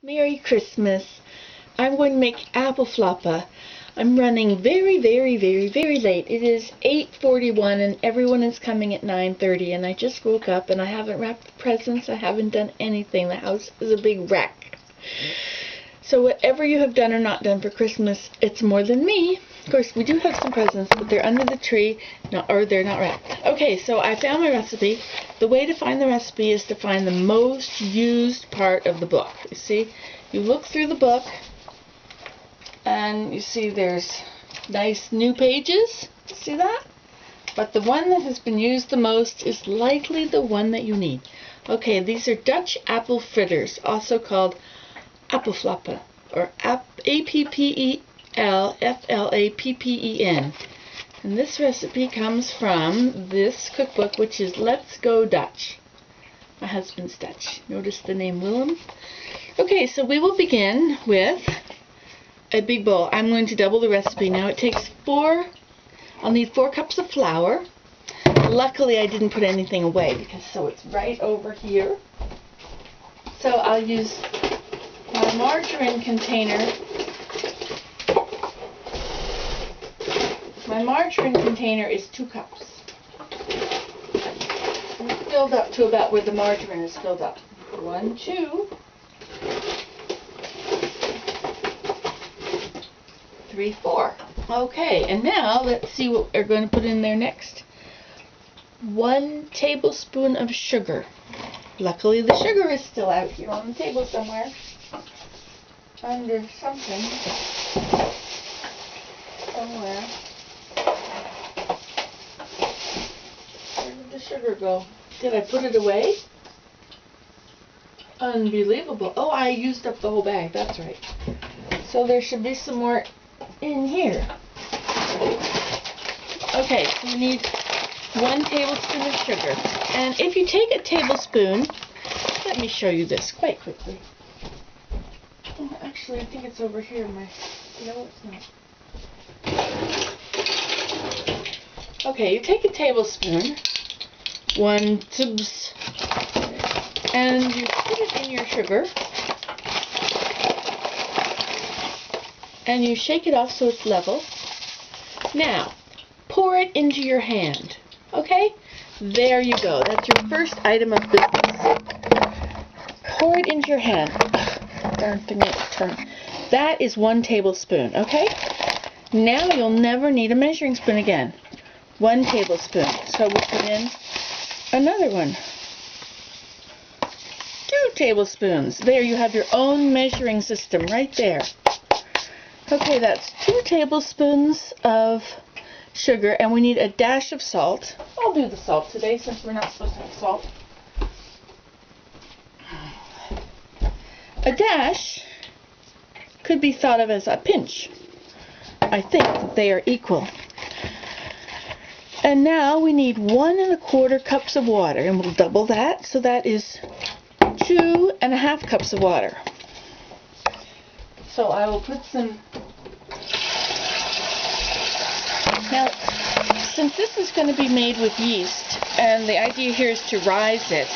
Merry Christmas. I'm going to make Appelflappen. I'm running very late. It is 8:41 and everyone is coming at 9:30 and I just woke up and I haven't wrapped the presents. I haven't done anything. The house is a big wreck. So whatever you have done or not done for Christmas, it's more than me. Of course, we do have some presents, but they're under the tree, or they're not wrapped. Okay, so I found my recipe. The way to find the recipe is to find the most used part of the book. You see, you look through the book, and you see there's nice new pages. See that? But the one that has been used the most is likely the one that you need. Okay, these are Dutch apple fritters, also called Appelflappen, or Appelflappen. And this recipe comes from this cookbook, which is Let's Go Dutch. My husband's Dutch. Notice the name Willem. Okay, so we will begin with a big bowl. I'm going to double the recipe. Now it takes I'll need 4 cups of flour. Luckily I didn't put anything away because it's right over here. So I'll use my margarine container. My margarine container is 2 cups. It's filled up to about where the margarine is filled up. 1, 2, 3, 4. Okay, and now let's see what we're going to put in there next. 1 tablespoon of sugar. Luckily the sugar is still out here on the table somewhere. Under something. Somewhere. Where did the sugar go? Did I put it away? Unbelievable. Oh, I used up the whole bag. That's right. So there should be some more in here. Okay, so you need 1 tablespoon of sugar. And if you take a tablespoon, let me show you this quite quickly. Oh, actually, I think it's over here. No, it's not. Okay, you take a tablespoon, 1 tubs, and you put it in your sugar, and you shake it off so it's level. Now, pour it into your hand. Okay? There you go. That's your first item of business. Pour it into your hand. Darn thing won't turn. That is 1 tablespoon. Okay? Now you'll never need a measuring spoon again. 1 tablespoon. So we put in another one. 2 tablespoons. There you have your own measuring system right there. Okay, that's 2 tablespoons of sugar, and we need a dash of salt. I'll do the salt today since we're not supposed to have salt. A dash could be thought of as a pinch. I think that they are equal. And now we need 1 1/4 cups of water, and we'll double that, so that is 2 1/2 cups of water. So I will put some. Now, since this is going to be made with yeast, and the idea here is to rise it,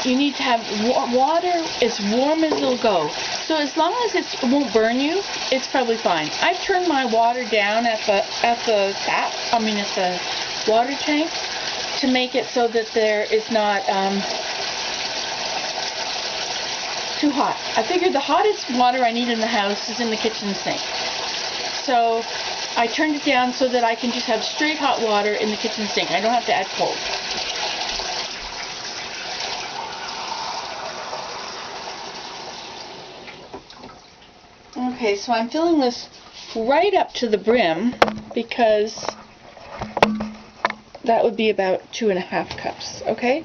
you need to have water as warm as it'll go. So as long as it won't burn you, it's probably fine. I've turned my water down at the tap, at the water tank, to make it so that there is not too hot. I figured the hottest water I need in the house is in the kitchen sink. So I turned it down so that I can just have straight hot water in the kitchen sink. I don't have to add cold. Okay, so I'm filling this right up to the brim because that would be about 2 1/2 cups, okay?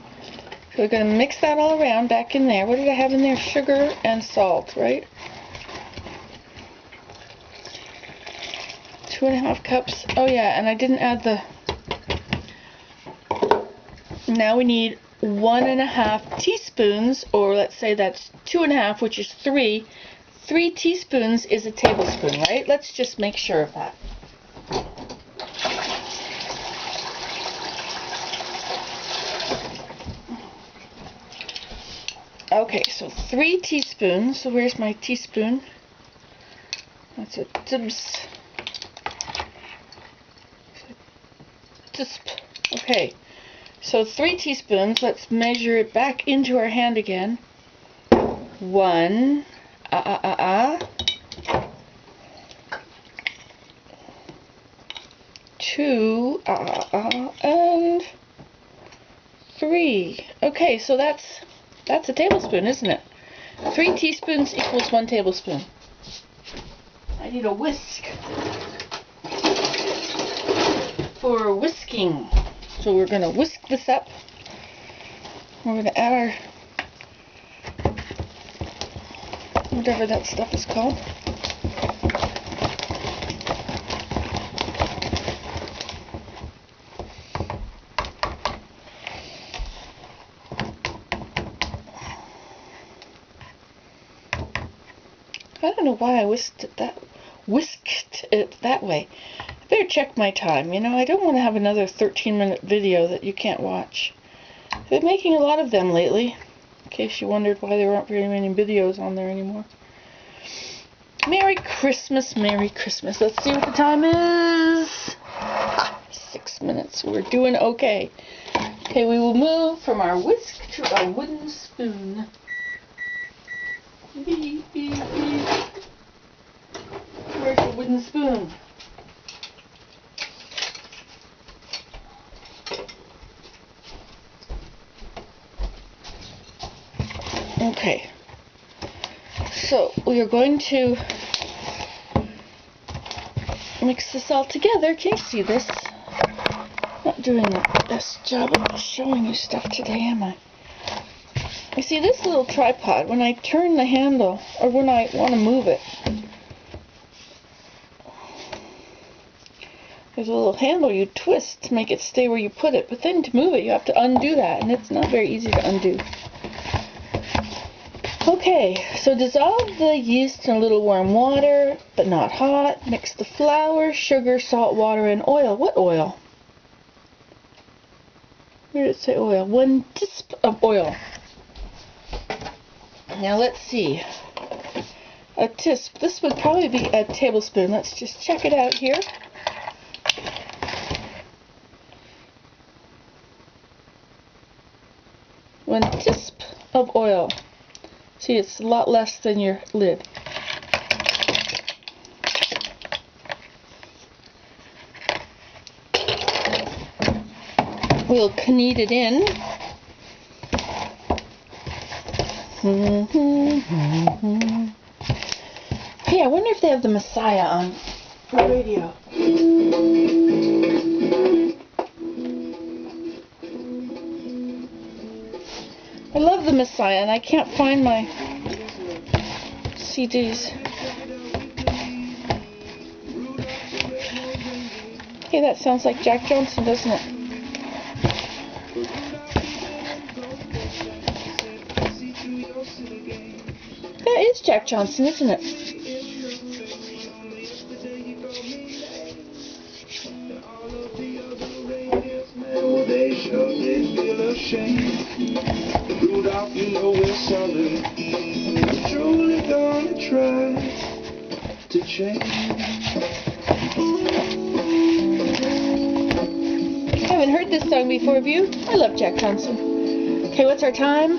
So we're going to mix that all around back in there. What did I have in there? Sugar and salt, right? 2 1/2 cups. Oh yeah, and I didn't add the. Now we need 1 1/2 teaspoons, or let's say that's 2 1/2, which is 3. 3 teaspoons is a tablespoon, right? Let's just make sure of that. Okay, so 3 teaspoons. So where's my teaspoon? That's a tibs. Okay, so 3 teaspoons. Let's measure it back into our hand again. 1, 2, and 3. Okay, so that's a tablespoon, isn't it? 3 teaspoons equals 1 tablespoon. I need a whisk for whisking. So we're going to whisk this up. We're going to add our whatever that stuff is called. I don't know why I whisked it that way. I better check my time. You know, I don't want to have another 13-minute video that you can't watch. I've been making a lot of them lately, in case you wondered why there aren't very many videos on there anymore. Merry Christmas, Merry Christmas. Let's see what the time is. 6 minutes. We're doing okay. Okay, we will move from our whisk to our wooden spoon. Beep, beep, beep. Where's the wooden spoon? Okay, so we are going to mix this all together. Can you see this? Not doing the best job of showing you stuff today, am I? You see, this little tripod, when I turn the handle, or when I want to move it, there's a little handle you twist to make it stay where you put it, but then to move it you have to undo that, and it's not very easy to undo. Okay, so dissolve the yeast in a little warm water, but not hot. Mix the flour, sugar, salt, water, and oil. What oil? Where did it say oil? 1 teaspoon of oil. Now let's see. A teaspoon. This would probably be a tablespoon. Let's just check it out here. One teaspoon of oil. See, it's a lot less than your lid. We'll knead it in. Hey, I wonder if they have the Messiah on the radio. I love the Messiah, and I can't find my CDs. Hey, that sounds like Jack Johnson, doesn't it? That is Jack Johnson, isn't it? They sure did feel ashamed. Rudolph, you know we're sorry. We're truly gonna try to change. I haven't heard this song before, have you? I love Jack Johnson. Okay, what's our time?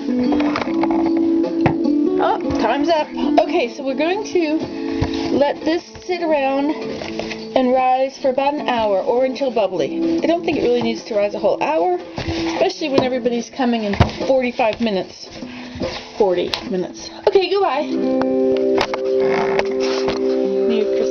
Oh, time's up. Okay, so we're going to let this sit around and rise for about an hour or until bubbly. I don't think it really needs to rise a whole hour, especially when everybody's coming in 45 minutes. 40 minutes. Okay, goodbye. Merry Christmas.